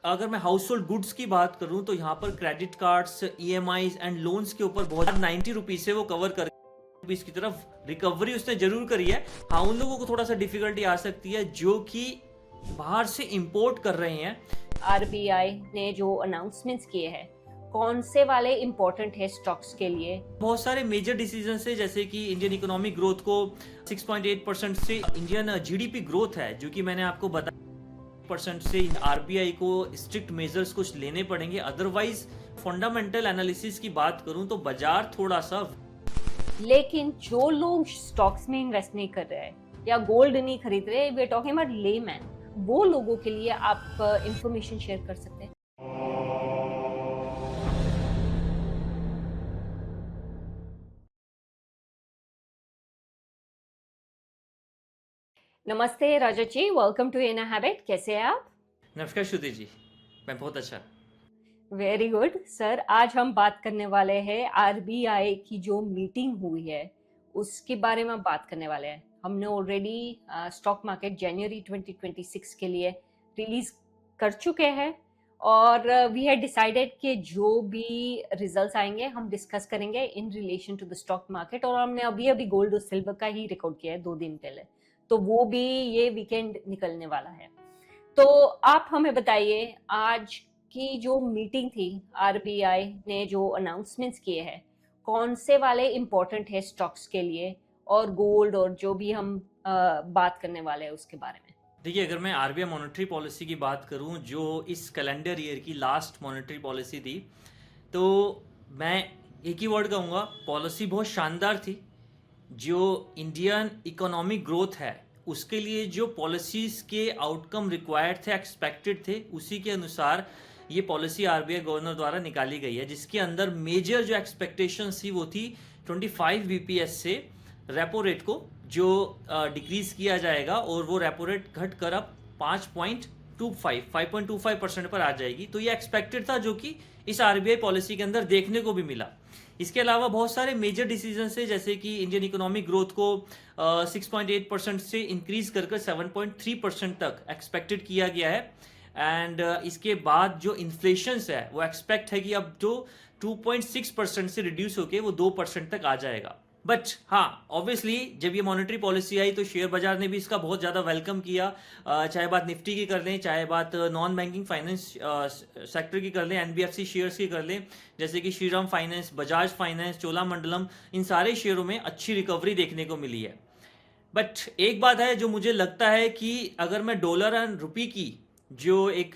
अगर मैं house hold goods की बात करूं तो यहाँ पर credit cards, EMIs and loans के ऊपर बहुत 90 रुपीज से वो कवर कर रुपीज की तरफ रिकवरी उसने जरूर करी है। हाँ, उन लोगों को थोड़ा सा डिफिकल्टी आ सकती है जो कि बाहर से इंपोर्ट कर रहे हैं। आरबीआई ने जो अनाउंसमेंट्स किए हैं कौन से वाले इंपॉर्टेंट है स्टॉक्स के लिए? बहुत सारे मेजर डिसीजन है, जैसे कि इंडियन इकोनॉमिक ग्रोथ को 6.8% से इंडियन जीडीपी ग्रोथ है जो कि मैंने आपको बताया % से आरबीआई को स्ट्रिक्ट मेजर्स कुछ लेने पड़ेंगे। अदरवाइज फंडामेंटल एनालिसिस की बात करूं तो बाजार थोड़ा सा, लेकिन जो लोग स्टॉक्स में इन्वेस्ट नहीं कर रहे हैं या गोल्ड नहीं खरीद रहे, we are talking about layman, वो लोगों के लिए आप इंफॉर्मेशन शेयर कर सकते हैं। नमस्ते राजा जी, वेलकम टू इन हैबिट। कैसे हैं आप? नमस्कार श्रुति जी, मैं बहुत अच्छा। Very good sir. आज हम बात करने वाले हैं आरबीआई की जो मीटिंग हुई है उसके बारे में बात करने वाले हैं। हमने ऑलरेडी स्टॉक मार्केट जनवरी 2026 के लिए रिलीज कर चुके हैं और वी हैड डिसाइडेड कि जो भी रिजल्ट्स आएंगे हम डिस्कस करेंगे in relation to the stock market. और हमने अभी अभी गोल्ड और सिल्वर का ही रिकॉर्ड किया है 2 दिन पहले, तो वो भी ये वीकेंड निकलने वाला है। तो आप हमें बताइए, आज की जो मीटिंग थी, आरबीआई ने जो अनाउंसमेंट्स किए हैं कौन से वाले इंपॉर्टेंट है स्टॉक्स के लिए और गोल्ड और जो भी हम बात करने वाले हैं उसके बारे में? देखिए, अगर मैं आरबीआई मॉनेटरी पॉलिसी की बात करूं जो इस कैलेंडर ईयर की लास्ट मॉनेटरी पॉलिसी थी, तो मैं एक ही वर्ड कहूँगा, पॉलिसी बहुत शानदार थी। जो इंडियन इकोनॉमिक ग्रोथ है उसके लिए जो पॉलिसीज के आउटकम रिक्वायर्ड थे, एक्सपेक्टेड थे, उसी के अनुसार ये पॉलिसी आरबीआई गवर्नर द्वारा निकाली गई है, जिसके अंदर मेजर जो एक्सपेक्टेशंस थी वो थी 25 बीपीएस से रेपो रेट को जो डिक्रीज किया जाएगा और वो रेपो रेट घट कर अब 5.25% पर आ जाएगी। तो ये एक्सपेक्टेड था, जो कि इस आरबीआई पॉलिसी के अंदर देखने को भी मिला। इसके अलावा बहुत सारे मेजर डिसीजन है, जैसे कि इंडियन इकोनॉमिक ग्रोथ को 6.8% से इंक्रीज कर 7.3% तक एक्सपेक्टेड किया गया है। एंड इसके बाद जो इन्फ्लेशन है वो एक्सपेक्ट है कि अब जो 2.6% से रिड्यूस होके वो 2% तक आ जाएगा। बट हाँ, ऑब्वियसली जब ये मॉनेटरी पॉलिसी आई तो शेयर बाजार ने भी इसका बहुत ज़्यादा वेलकम किया। चाहे बात निफ्टी की कर लें, चाहे बात नॉन बैंकिंग फाइनेंस सेक्टर की कर लें, एनबीएफसी शेयर्स की कर लें, जैसे कि श्रीराम फाइनेंस, बजाज फाइनेंस, चोलामंडलम, इन सारे शेयरों में अच्छी रिकवरी देखने को मिली है। बट एक बात है जो मुझे लगता है कि अगर मैं डॉलर एंड रुपी की जो एक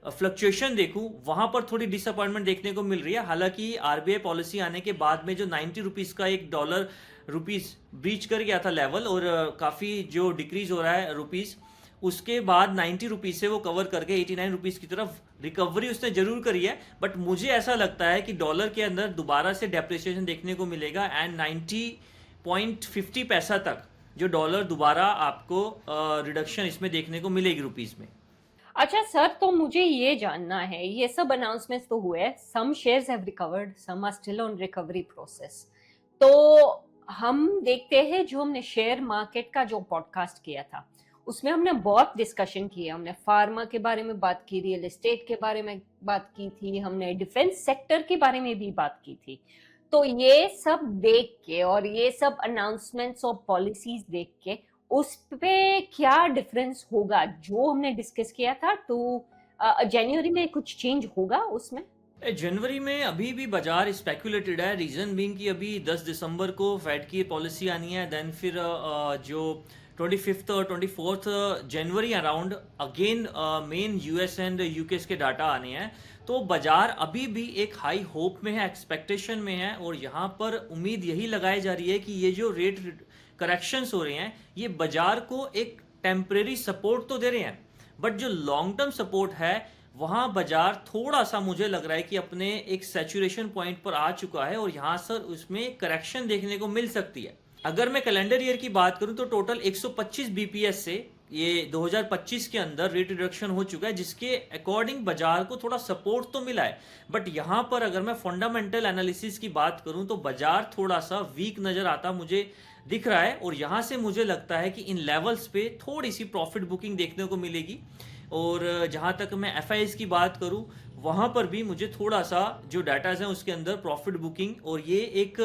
फ्लक्चुएशन देखूं, वहां पर थोड़ी डिसअपॉइंटमेंट देखने को मिल रही है। हालांकि आरबीआई पॉलिसी आने के बाद में जो 90 रुपीज का एक डॉलर रुपीज ब्रीच कर गया था लेवल, और काफ़ी जो डिक्रीज हो रहा है रुपीज, उसके बाद 90 रुपीज से वो कवर करके 89 रुपीज की तरफ रिकवरी उसने जरूर करी है। बट मुझे ऐसा लगता है कि डॉलर के अंदर दोबारा से डेप्रिसिएशन देखने को मिलेगा एंड 90.50 पैसा तक जो डॉलर दोबारा आपको रिडक्शन इसमें देखने को मिलेगी रुपीज में। अच्छा सर, तो मुझे ये जानना है, ये सब अनाउंसमेंट्स तो हुए, some shares have recovered, some are still on recovery process. तो हम देखते हैं, जो हमने शेयर मार्केट का जो पॉडकास्ट किया था उसमें हमने बहुत डिस्कशन किया। हमने फार्मा के बारे में बात की, रियल एस्टेट के बारे में बात की थी, हमने डिफेंस सेक्टर के बारे में भी बात की थी। तो ये सब देख के और ये सब अनाउंसमेंट्स और पॉलिसीज देख के उस पे क्या डिफरेंस होगा जो हमने डिस्कस किया था? तो जनवरी में कुछ चेंज होगा उसमें? जनवरी में अभी भी बाजार स्पेकुलेटेड है। रीजन बीइंग कि अभी 10 दिसंबर को फेड की पॉलिसी आनी है, देन फिर जो 25 और 24 जनवरी around again main US and UK के डाटा आने हैं। तो बाजार अभी भी एक हाई होप में है, एक्सपेक्टेशन में है, और यहाँ पर उम्मीद यही लगाई जा रही है कि ये जो रेट करेक्शंस हो रहे हैं ये बाजार को एक टेम्परेरी सपोर्ट तो दे रहे हैं, बट जो लॉन्ग टर्म सपोर्ट है वहां बाजार थोड़ा सा मुझे लग रहा है कि अपने एक सैचुरेशन पॉइंट पर आ चुका है और यहां सर उसमें करेक्शन देखने को मिल सकती है। अगर मैं कैलेंडर ईयर की बात करूं तो टोटल 125 बीपीएस से ये 2025 के अंदर रेट रिडक्शन हो चुका है, जिसके अकॉर्डिंग बाजार को थोड़ा सपोर्ट तो मिला है। बट यहां पर अगर मैं फंडामेंटल एनालिसिस की बात करूं तो बाजार थोड़ा सा वीक नजर आता मुझे दिख रहा है, और यहां से मुझे लगता है कि इन लेवल्स पे थोड़ी सी प्रॉफिट बुकिंग देखने को मिलेगी। और जहाँ तक मैं एफ की बात करूँ, वहाँ पर भी मुझे थोड़ा सा जो डाटाज हैं उसके अंदर प्रॉफिट बुकिंग और ये एक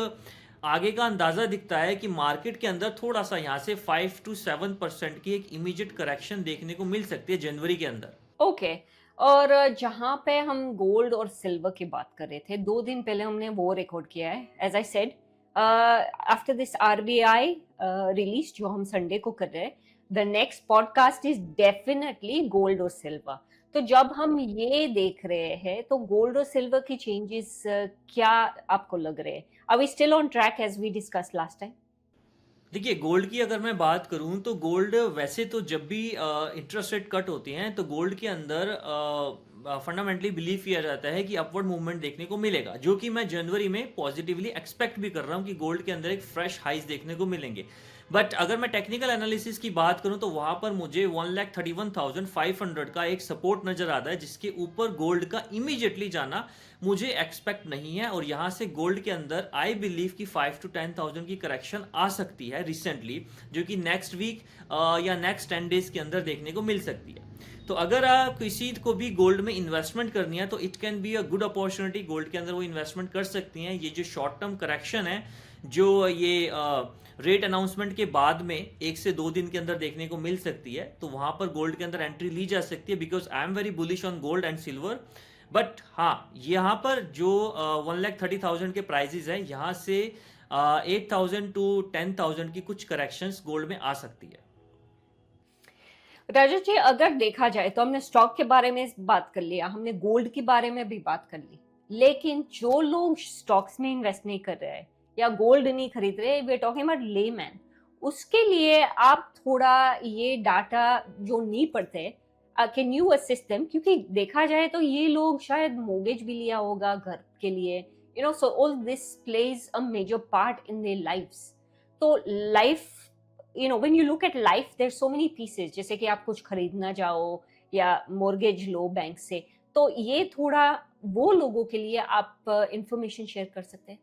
आगे का अंदाज़ा दिखता है कि मार्केट के अंदर थोड़ा सा यहाँ से 5 to 7% की एक इमीडिएट करेक्शन देखने को मिल सकती है जनवरी के अंदर। ओके। और जहाँ पे हम गोल्ड और सिल्वर की बात कर रहे थे, 2 दिन पहले हमने वो रिकॉर्ड किया है, as I said, after this RBI release जो हम संडे को कर रहे हैं, the next podcast is definitely gold और सिल्वर। तो जब हम ये देख रहे हैं तो गोल्ड और सिल्वर की चेंजेस क्या आपको लग रहे हैं? Are we still on track as we discuss last time? देखिए, गोल्ड की अगर मैं बात करूं तो गोल्ड वैसे तो जब भी इंटरेस्ट रेट कट होते हैं तो गोल्ड के अंदर फंडामेंटली बिलीव किया जाता है कि अपवर्ड मूवमेंट देखने को मिलेगा, जो कि मैं जनवरी में पॉजिटिवली एक्सपेक्ट भी कर रहा हूं कि गोल्ड के अंदर एक फ्रेश हाइज देखने को मिलेंगे। बट अगर मैं टेक्निकल एनालिसिस की बात करूं तो वहां पर मुझे 1,31,500 का एक सपोर्ट नजर आता है, जिसके ऊपर गोल्ड का इमीडिएटली जाना मुझे एक्सपेक्ट नहीं है। और यहां से गोल्ड के अंदर आई बिलीव कि 5 to 10,000 की करेक्शन आ सकती है रिसेंटली, जो कि नेक्स्ट वीक या नेक्स्ट 10 डेज के अंदर देखने को मिल सकती है। तो अगर आप किसी को भी गोल्ड में इन्वेस्टमेंट करनी है तो it can be a good opportunity, gold के अंदर वो इन्वेस्टमेंट कर सकती हैं। ये जो शॉर्ट टर्म करेक्शन है जो ये रेट अनाउंसमेंट के बाद में 1 से 2 दिन के अंदर देखने को मिल सकती है, तो वहां पर गोल्ड के अंदर एंट्री ली जा सकती है, because I am very bullish on gold and silver. But हाँ, यहाँ पर जो 1,30,000 के प्राइजेस हैं, यहाँ से 8,000 to 10,000 की कुछ करेक्शंस गोल्ड में आ सकती है। राजा जी, अगर देखा जाए तो हमने स्टॉक के बारे में बात कर लिया, हमने गोल्ड के बारे में भी बात कर ली, लेकिन जो लोग स्टॉक्स में इन्वेस्ट नहीं कर रहे हैं या गोल्ड नहीं खरीद रहे, we are talking about layman, उसके लिए आप थोड़ा ये डाटा जो नहीं पढ़ते, कैन यू असिस्ट देम? क्योंकि देखा जाए तो ये लोग शायद मोर्गेज भी लिया होगा घर के लिए, you know, so all this plays a major part in their lives. तो life, you know, when you look at life, there's so many pieces, जैसे कि आप कुछ खरीदना चाहो या mortgage लो बैंक से, तो ये थोड़ा वो लोगों के लिए आप इंफॉर्मेशन शेयर कर सकते हैं?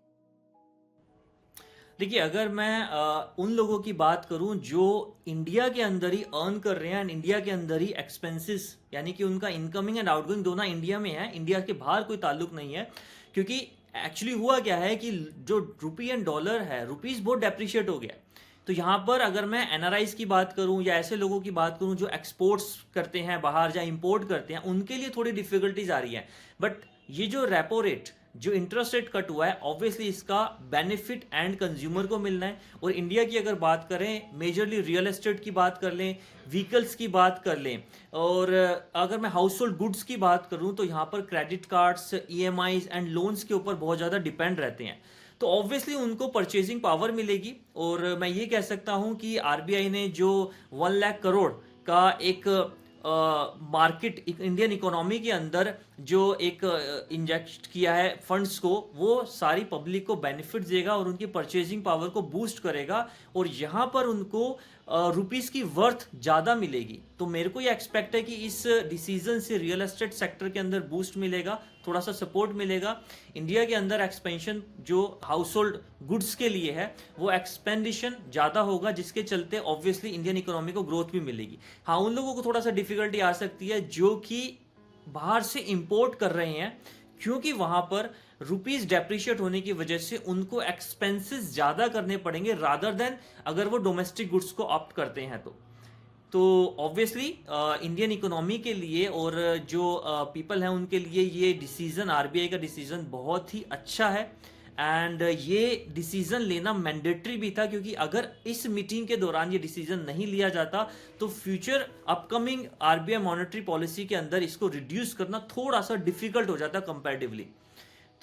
देखिए, अगर मैं उन लोगों की बात करूं जो इंडिया के अंदर ही अर्न कर रहे हैं एंड इंडिया के अंदर ही एक्सपेंसेस, यानी कि उनका इनकमिंग एंड आउटगोइंग दोनों इंडिया में है, इंडिया के बाहर कोई ताल्लुक नहीं है। क्योंकि एक्चुअली हुआ क्या है कि जो रुपी एंड डॉलर है, रुपीज बहुत डेप्रिशिएट हो गया। तो यहाँ पर अगर मैं एनआरआईज की बात करूं या ऐसे लोगों की बात करूं जो एक्सपोर्ट्स करते हैं बाहर या इंपोर्ट करते हैं, उनके लिए थोड़ी डिफिकल्टीज आ रही है। बट ये जो रेपो रेट, जो इंटरेस्ट रेट कट हुआ है, ऑब्वियसली इसका बेनिफिट एंड कंज्यूमर को मिलना है। और इंडिया की अगर बात करें, मेजरली रियल एस्टेट की बात कर लें, व्हीकल्स की बात कर लें, और अगर मैं हाउस होल्ड गुड्स की बात करूं तो यहाँ पर credit cards, EMIs and loans के ऊपर बहुत ज़्यादा डिपेंड रहते हैं। तो ऑब्वियसली उनको परचेजिंग पावर मिलेगी। और मैं ये कह सकता हूं कि आरबीआई ने जो 1 लाख करोड़ का एक मार्केट इंडियन इकोनॉमी के अंदर जो एक इंजेक्ट किया है फंड्स को, वो सारी पब्लिक को बेनिफिट देगा और उनकी परचेजिंग पावर को बूस्ट करेगा। और यहाँ पर उनको रुपीस की वर्थ ज़्यादा मिलेगी। तो मेरे को ये एक्सपेक्ट है कि इस डिसीजन से रियल एस्टेट सेक्टर के अंदर बूस्ट मिलेगा, थोड़ा सा सपोर्ट मिलेगा। इंडिया के अंदर एक्सपेंशन जो हाउस होल्ड गुड्स के लिए है, वो एक्सपेंडिशन ज़्यादा होगा, जिसके चलते ऑब्वियसली इंडियन इकोनॉमी को ग्रोथ भी मिलेगी। हाँ, उन लोगों को थोड़ा सा डिफिकल्टी आ सकती है जो कि बाहर से इंपोर्ट कर रहे हैं, क्योंकि वहां पर रुपीज डेप्रिशिएट होने की वजह से उनको एक्सपेंसेस ज्यादा करने पड़ेंगे रादर देन अगर वो डोमेस्टिक गुड्स को ऑप्ट करते हैं। तो ऑब्वियसली इंडियन इकोनॉमी के लिए और जो पीपल हैं उनके लिए ये डिसीजन, आरबीआई का डिसीजन बहुत ही अच्छा है। एंड ये डिसीजन लेना मैंडेटरी भी था, क्योंकि अगर इस मीटिंग के दौरान ये डिसीजन नहीं लिया जाता तो future upcoming RBI monetary policy के अंदर इसको रिड्यूस करना थोड़ा सा डिफिकल्ट हो जाता कंपैरेटिवली।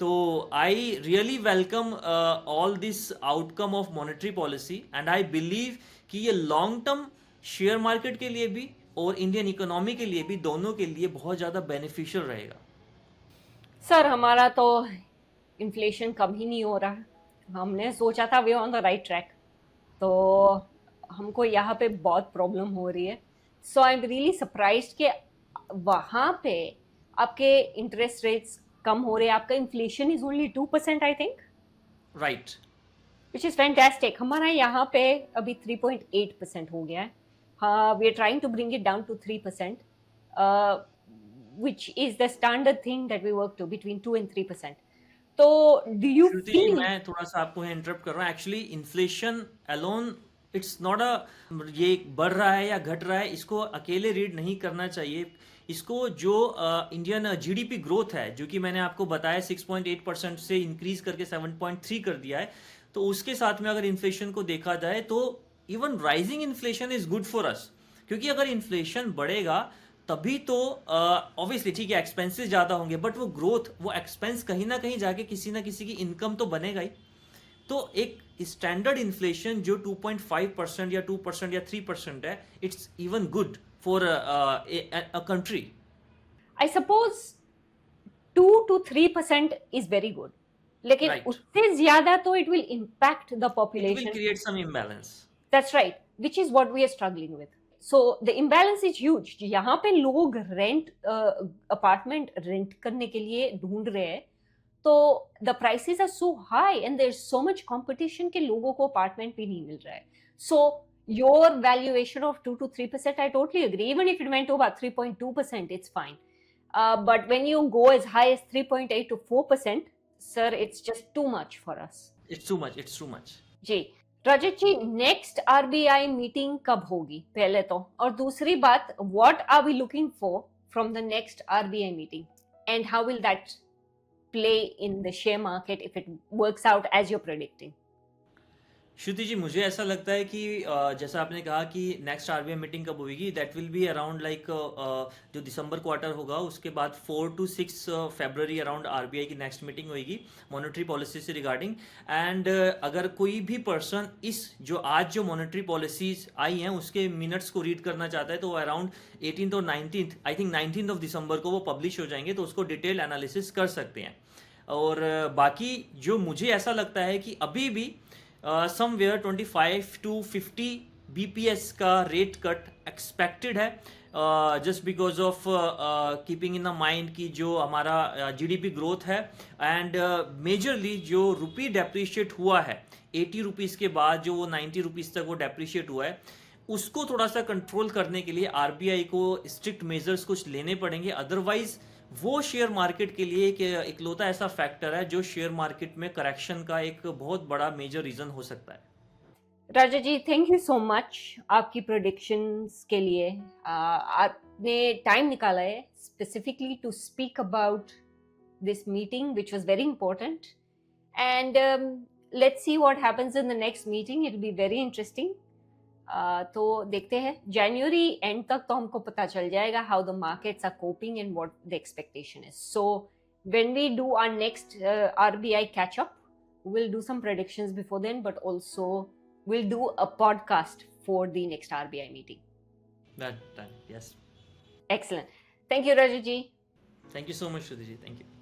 तो I really welcome all this outcome of monetary policy and I believe कि ये लॉन्ग टर्म शेयर मार्केट के लिए भी और इंडियन इकोनॉमी के लिए भी, दोनों के लिए बहुत ज़्यादा बेनिफिशियल रहेगा। सर, हमारा तो इन्फ्लेशन कम ही नहीं हो रहा। हमने सोचा था we on the right track, तो हमको यहाँ पे बहुत प्रॉब्लम हो रही है। So I am really surprised कि वहाँ पे आपके इंटरेस्ट रेट्स कम हो रहे हैं, आपका inflation is only 2% I think, right, which is fantastic. हमारा यहाँ पे अभी 3.8% हो गया है। हाँ, we are trying to bring it down to 3%। which is the standard thing that we work to between 2 and 3%. So do you Shruti ji feel? मैं थोड़ा सा आपको इंटरप्ट कर रहा हूँ. Actually inflation alone it's not a, ये बढ़ रहा है या घट रहा है इसको अकेले रीड नहीं करना चाहिए. इसको जो इंडियन जीडीपी ग्रोथ है जो कि मैंने आपको बताया 6.8% से इंक्रीज करके 7.3 कर दिया है, तो उसके साथ में अगर इन्फ्लेशन को देखा जाए तो even rising inflation is good for us. क्योंकि अगर इन्फ्लेशन बढ़ेगा तभी तो ऑब्वियसली ठीक है एक्सपेंसेस ज़्यादा होंगे, बट वो ग्रोथ वो एक्सपेंस कहीं ना कहीं जाके किसी ना किसी की इनकम तो बनेगा ही. तो एक स्टैंडर्ड इन्फ्लेशन जो 2.5% या 2% या 3% है, it's even good for a country. I suppose 2 to 3% is very good. लेकिन राइट, उससे ज्यादा तो it will impact the it will population. Create some imbalance. That's right, which is what we are struggling with. So the imbalance is huge. यहाँ पे लोग rent apartment rent करने के लिए ढूंढ रहे हैं, तो the prices are so high and there's so much competition कि लोगों को अपार्टमेंट भी नहीं मिल रहा है. So your valuation of 2 to 3%, I totally agree. Even if it went to about 3.2%, it's fine. But when you go as high as 3.8 to 4%, sir, it's just too much for us. It's too much, it's too much. जी Rajat ji, next RBI meeting कब होगी पहले तो, और दूसरी बात, what are we looking for from the next RBI meeting and how will that play in the share market if it works out as you predicting? Shruti ji मुझे ऐसा लगता है कि जैसा आपने कहा कि नेक्स्ट आरबीआई मीटिंग कब होगी, that will be around like जो दिसंबर क्वार्टर होगा उसके बाद 4 to 6 फरवरी अराउंड आरबीआई की नेक्स्ट मीटिंग होगी मॉनेटरी पॉलिसी से रिगार्डिंग. एंड अगर कोई भी पर्सन इस जो आज जो मॉनेटरी पॉलिसीज आई हैं उसके मिनट्स को रीड करना चाहता है तो अराउंड 18th और 19th, I think 19th of December को वो पब्लिश हो जाएंगे, तो उसको डिटेल एनालिसिस कर सकते हैं. और बाकी जो मुझे ऐसा लगता है कि अभी भी समवेयर 25 to 50 बीपीएस का रेट कट एक्सपेक्टेड है, just because of keeping in the mind कि जो हमारा जीडीपी ग्रोथ है एंड मेजरली जो रुपी डेप्रिशिएट हुआ है 80 रुपीज़ के बाद जो वो 90 रुपीज़ तक वो डेप्रिशिएट हुआ है, उसको थोड़ा सा कंट्रोल करने के लिए आरबीआई को स्ट्रिक्ट मेजर्स कुछ लेने पड़ेंगे. अदरवाइज वो शेयर मार्केट के लिए एक इकलौता ऐसा फैक्टर है जो शेयर मार्केट में करेक्शन का एक बहुत बड़ा मेजर रीजन हो सकता है. Raja ji, thank you so much आपकी प्रोडिक्शंस के लिए. आपने टाइम निकाला है specifically to speak about this meeting, which was very important. And let's see what happens in the next meeting. It will be very interesting. तो देखते हैं जनवरी एंड तक तो हमको पता चल जाएगा how the markets are coping and what the expectation is. So when we do our next RBI catch up, we'll do some predictions before then, but also we'll do a podcast for the next RBI meeting. That, yes. Excellent. Thank you, Raju ji. Thank you so much, Shruti ji. Thank you.